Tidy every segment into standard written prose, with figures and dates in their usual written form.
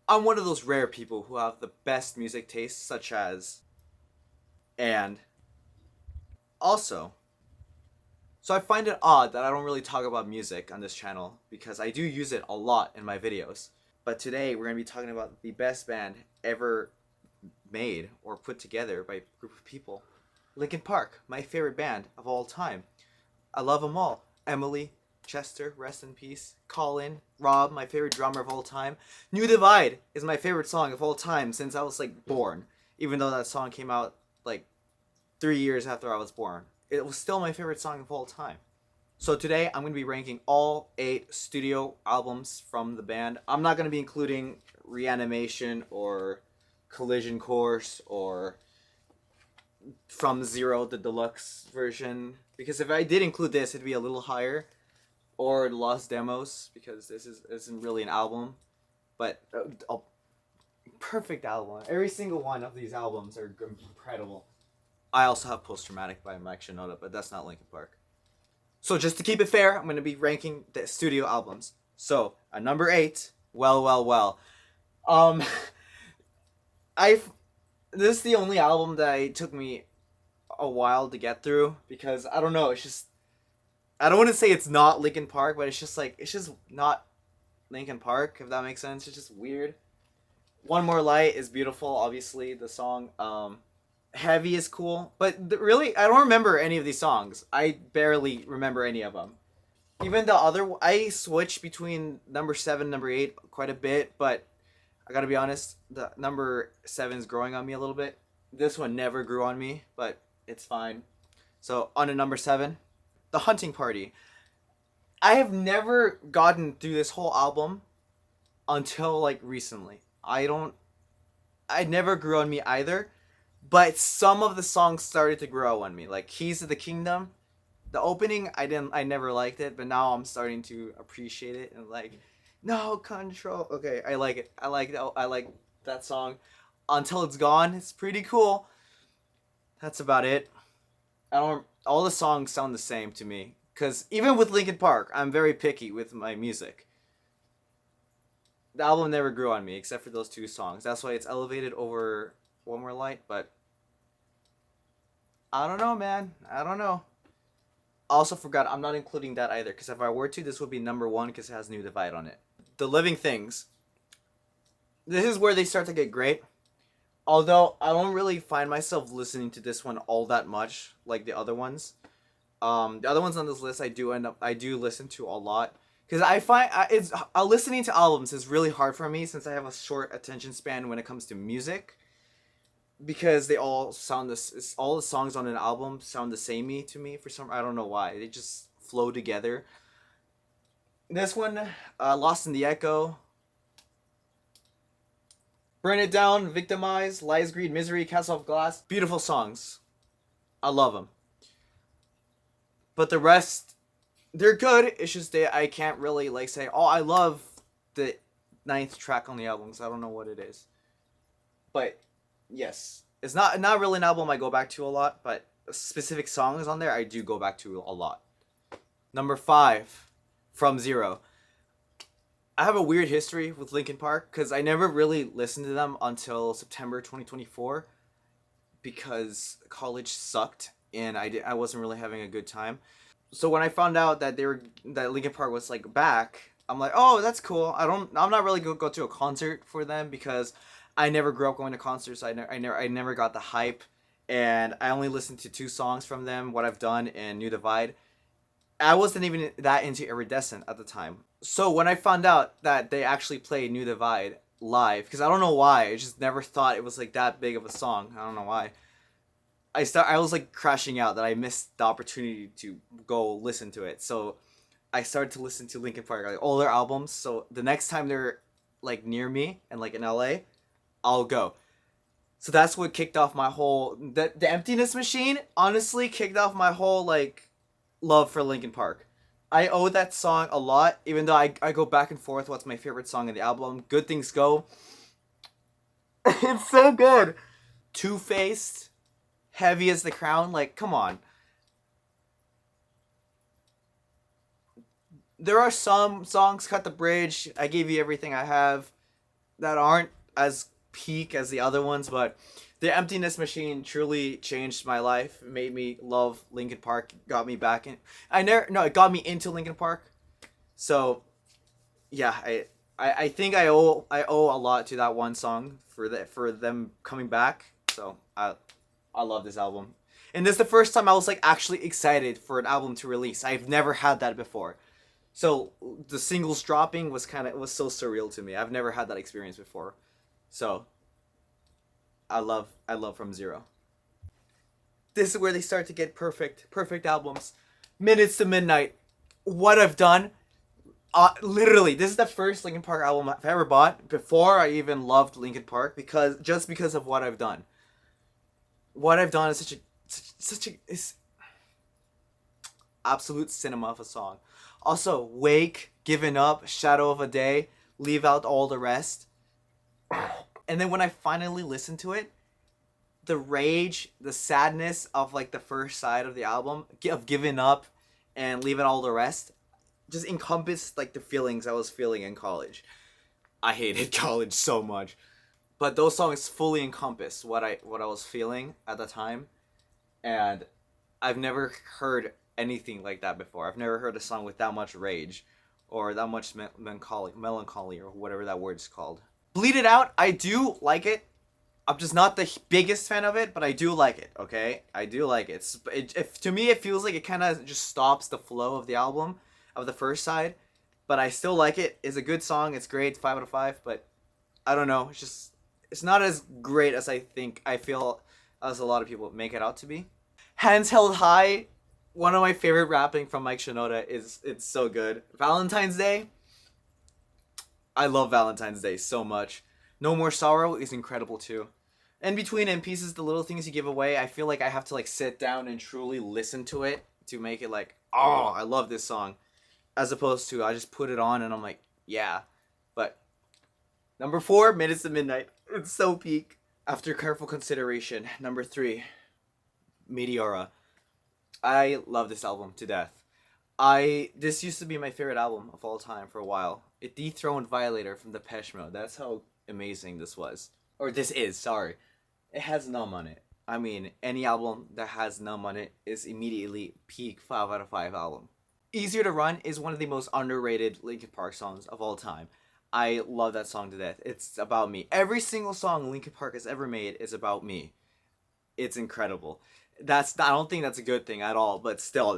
I'm one of those rare people who have the best music tastes, such as, and also. So I find it odd that I don't really talk about music on this channel because I do use it a lot in my videos. But today we're going to be talking about the best band ever made or put together by a group of people. Linkin Park, my favorite band of all time. I love them all. Emily, Chester, rest in peace. Colin, Rob, my favorite drummer of all time. New Divide is my favorite song of all time since I was like born. Even though that song came out like 3 years after I was born. It was still my favorite song of all time. So today I'm going to be ranking all 8 studio albums from the band. I'm not going to be including Reanimation or Collision Course or From Zero, the deluxe version. Because if I did include this, it'd be a little higher. Or Lost Demos, because this isn't really an album. But a perfect album. Every single one of these albums are incredible. I also have Post Traumatic by Mike Shinoda, but that's not Linkin Park. So just to keep it fair, I'm going to be ranking the studio albums. So, at number 8, Well, Well, Well. Um, I've this is the only album that it took me a while to get through because I don't know, it's just I don't want to say it's not Linkin Park, but it's just not Linkin Park, if that makes sense. It's just weird. One More Light is beautiful, obviously, the song. Heavy is cool, but really, I don't remember any of these songs. I barely remember any of them. Even the other, I switch between number 7, number 8 quite a bit, but I gotta be honest, the number 7 is growing on me a little bit. This one never grew on me, but it's fine. So, on to number 7, The Hunting Party. I have never gotten through this whole album until like recently. I never grew on me either, but some of the songs started to grow on me. Like Keys to the Kingdom, the opening I never liked it, but now I'm starting to appreciate it and like no control. Okay, I like it. I like that song. Until It's Gone, it's pretty cool. That's about it. I don't all the songs sound the same to me cuz even with Linkin Park, I'm very picky with my music. The album never grew on me except for those 2 songs. That's why it's elevated over One More Light, but I don't know, man. I don't know. I also forgot I'm not including that either because if I were to, this would be number 1 because it has New Divide on it. The Living Things. This is where they start to get great. Although I don't really find myself listening to this one all that much like the other ones. The other ones on this list I do listen to a lot because I find it's listening to albums is really hard for me since I have a short attention span when it comes to music. Because they all sound this, all the songs on an album sound the samey to me for some. I don't know why they just flow together. This one, Lost in the Echo, Burn It Down, Victimize, Lies, Greed, Misery, Castle of Glass. Beautiful songs. I love them. But the rest, they're good. It's just I can't really like say, oh, I love the 9th track on the album because I don't know what it is. But yes, it's not really an album I go back to a lot, but specific songs on there I do go back to a lot. Number 5, From Zero. I have a weird history with Linkin Park because I never really listened to them until September 2024 because college sucked and I wasn't really having a good time. So when I found out that that Linkin Park was like back, I'm like, oh, that's cool. I'm not really gonna go to a concert for them because I never grew up going to concerts. I never got the hype, and I only listened to 2 songs from them, What I've Done and New Divide. I wasn't even that into Iridescent at the time. So when I found out that they actually played New Divide live, because I don't know why, I just never thought it was like that big of a song. I don't know why. I was like crashing out that I missed the opportunity to go listen to it. So I started to listen to Linkin Park, like all their albums. So the next time they're like near me and like in LA, I'll go. So that's what kicked off my whole the Emptiness Machine honestly kicked off my whole like love for Linkin Park. I owe that song a lot, even though I go back and forth what's my favorite song in the album. Good Things Go. It's so good. Two Faced, Heavy as the Crown, like come on. There are some songs, Cut the Bridge, I Gave You Everything I Have. that aren't as peak as the other ones, but the Emptiness Machine truly changed my life. Made me love Linkin Park. Got me back in. I never no, it got me into Linkin Park. So yeah, I think I owe a lot to that one song for them coming back. So I love this album. And this is the first time I was like actually excited for an album to release. I've never had that before. So the singles dropping was so surreal to me. I've never had that experience before. So I love From Zero. This is where they start to get perfect albums. Minutes to Midnight. What I've done. Literally, this is the first Linkin Park album I've ever bought before I even loved Linkin Park because of what I've done. What I've done is such a is absolute cinema of a song. Also, Wake, Giving Up, Shadow of a Day, leave out all the rest. And then when I finally listened to it, the rage, the sadness of like the first side of the album, of giving up and leaving all the rest, just encompassed like the feelings I was feeling in college. I hated college so much. But those songs fully encompass what I was feeling at the time. And I've never heard anything like that before. I've never heard a song with that much rage or that much melancholy or whatever that word is called. Bleed It Out, I do like it. I'm just not the biggest fan of it, but I do like it, okay? I do like it. To me, it feels like it kind of just stops the flow of the album, of the first side. But I still like it. It's a good song. It's great. It's 5 out of 5. But I don't know. It's not as great as I feel as a lot of people make it out to be. Hands Held High, one of my favorite rapping from Mike Shinoda it's so good. Valentine's Day, I love Valentine's Day so much. No More Sorrow is incredible too. In Between and Pieces, the little things you give away, I feel like I have to like sit down and truly listen to it to make it like, oh, I love this song. As opposed to I just put it on and I'm like, yeah. But number 4, Minutes to Midnight. It's so peak. After careful consideration, number 3, Meteora. I love this album to death. This used to be my favorite album of all time for a while. It dethroned Violator from Depeche Mode. That's how amazing this was. Or this is, sorry. It has Numb on it. I mean, any album that has Numb on it is immediately peak 5 out of 5 album. Easier to Run is one of the most underrated Linkin Park songs of all time. I love that song to death. It's about me. Every single song Linkin Park has ever made is about me. It's incredible. I don't think that's a good thing at all, but still,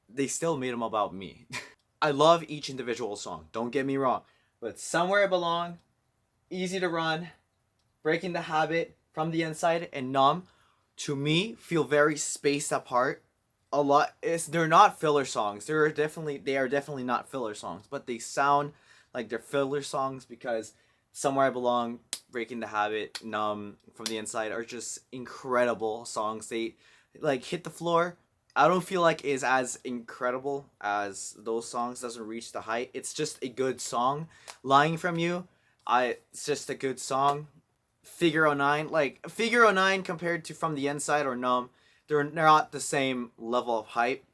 they still made them about me. I love each individual song. Don't get me wrong, but Somewhere I Belong, Easy to Run, Breaking the Habit, From the Inside, and Numb, to me, feel very spaced apart. A lot. They're not filler songs. They are definitely not filler songs, but they sound like they're filler songs because Somewhere I Belong, Breaking the Habit, Numb, From the Inside are just incredible songs. They like hit the floor. I don't feel like is as incredible as those songs. Doesn't reach the height. It's just a good song. Lying From You, it's just a good song. Figure 09, Figure 09 compared to From the Inside or Numb, they're not the same level of hype,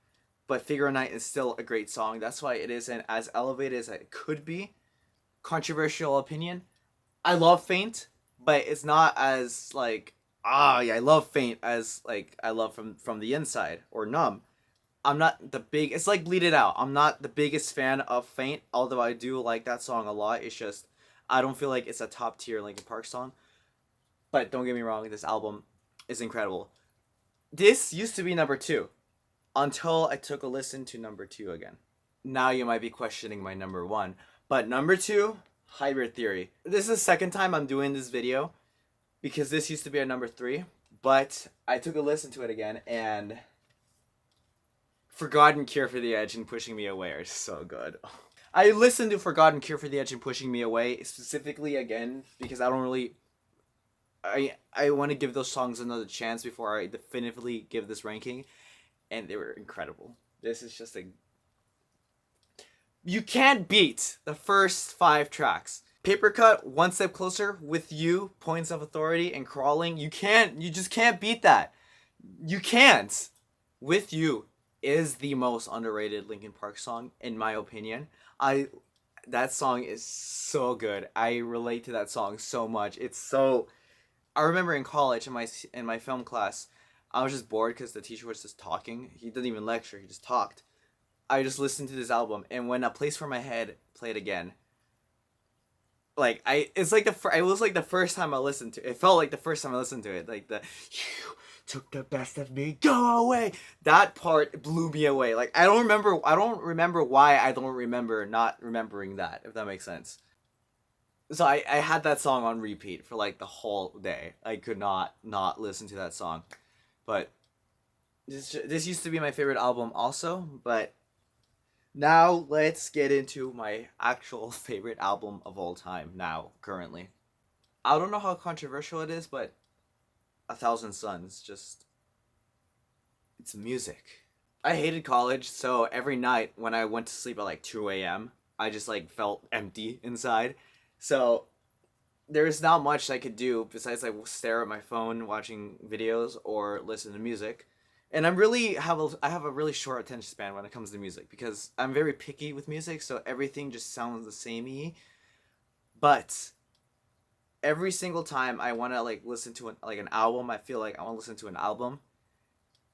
but Figure 9 is still a great song. That's why it isn't as elevated as it could be. Controversial opinion. I love Faint, but it's not as I love Faint as I love from the Inside or Numb. I'm not the big. It's like Bleed It Out. I'm not the biggest fan of Faint, although I do like that song a lot. It's just I don't feel like it's a top tier Linkin Park song. But don't get me wrong, this album is incredible. This used to be number 2 until I took a listen to number 2 again. Now you might be questioning my number 1, but number 2, Hybrid Theory. This is the second time I'm doing this video because this used to be a number 3, but I took a listen to it again and Forgotten Cure for the Edge and Pushing Me Away are so good. I listened to Forgotten Cure for the Edge and Pushing Me Away specifically again because I don't really I want to give those songs another chance before I definitively give this ranking, and they were incredible. This is just you can't beat the first 5 tracks. Paper Cut, One Step Closer, With You, Points of Authority, and Crawling. You just can't beat that. You can't. With You is the most underrated Linkin Park song, in my opinion. that song is so good. I relate to that song so much. It's so. I remember in college in my film class, I was just bored because the teacher was just talking. He didn't even lecture. He just talked. I just listened to this album, and when A Place for My Head played again, like it's like it was like the first time I listened to it. It felt like the first time I listened to it. Like the you took the best of me, go away. That part blew me away. Like I don't remember why I don't remember not remembering that, if that makes sense. So I had that song on repeat for like the whole day. I could not listen to that song. But this used to be my favorite album also, but now let's get into my actual favorite album of all time now, currently. I don't know how controversial it is, but A Thousand Suns, just it's music. I hated college, so every night when I went to sleep at like 2 a.m., I just like felt empty inside. So there's not much I could do besides like stare at my phone watching videos or listen to music. And I have a really short attention span when it comes to music because I'm very picky with music, so everything just sounds the samey. But every single time I want to like listen to like an album, I feel like I want to listen to an album.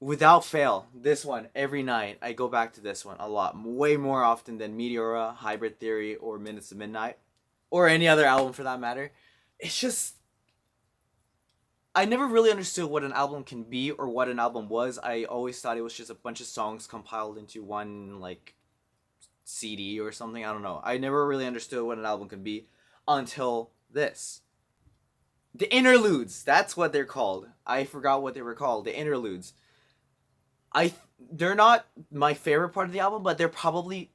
Without fail, this one every night I go back to this one a lot, way more often than Meteora, Hybrid Theory, or Minutes to Midnight, or any other album for that matter. It's just I never really understood what an album can be or what an album was. I always thought it was just a bunch of songs compiled into one like CD or something. I don't know. I never really understood what an album could be until this. The interludes, that's what they're called. I forgot what they were called. The interludes. I they're not my favorite part of the album, but they're probably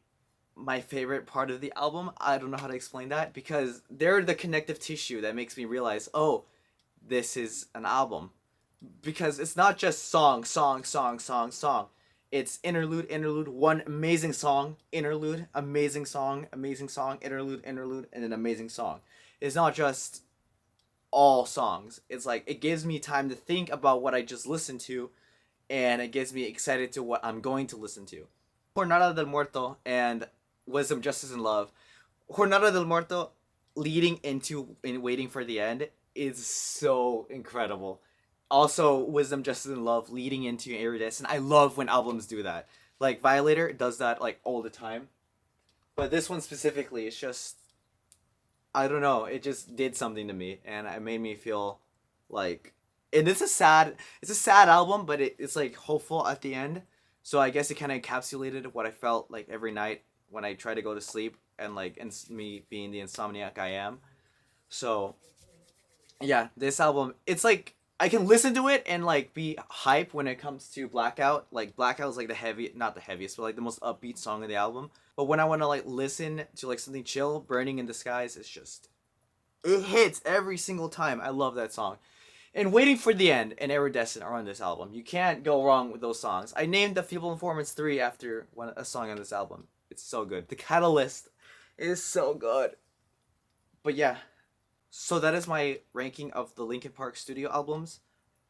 my favorite part of the album. I don't know how to explain that because they're the connective tissue that makes me realize, "Oh, this is an album." Because it's not just song. It's interlude, one amazing song, interlude, amazing song, interlude, and an amazing song. It's not just all songs. It's like it gives me time to think about what I just listened to, and it gets me excited to what I'm going to listen to. Jornada del Muerto and Wisdom, Justice, and Love. Jornada del Muerto leading into and waiting for the end is so incredible. Also, Wisdom, Justice, and Love leading into Iridescent. I love when albums do that. Like Violator does that like all the time. But this one specifically, it's just I don't know. It just did something to me, and it made me feel like. And it's a sad album, but it's like hopeful at the end. So I guess it kind of encapsulated what I felt like every night when I try to go to sleep, and like me being the insomniac I am. So yeah, this album, it's like I can listen to it and like be hype when it comes to Blackout. Like Blackout is like the heavy, not the heaviest, but like the most upbeat song of the album. But when I want to like listen to like something chill, Burning in the Skies, it's just it hits every single time. I love that song. And Waiting for the End and Iridescent are on this album. You can't go wrong with those songs. I named the Feeble Informants 3 after a song on this album. It's so good. The Catalyst is so good. But yeah, so that is my ranking of the Linkin Park studio albums.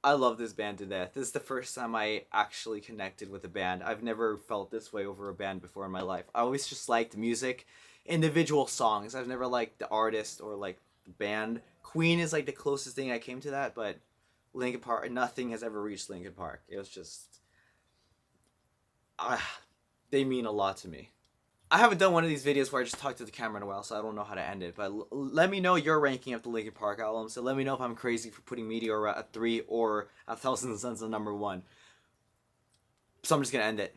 I love this band to death. This is the first time I actually connected with a band. I've never felt this way over a band before in my life. I always just liked music, individual songs. I've never liked the artist or like the band. Queen is like the closest thing I came to that, but Linkin Park, nothing has ever reached Linkin Park. It was just, they mean a lot to me. I haven't done one of these videos where I just talk to the camera in a while, so I don't know how to end it. But let me know your ranking of the Linkin Park albums. So let me know if I'm crazy for putting Meteor at 3 or A Thousand Suns at number 1. So I'm just gonna end it.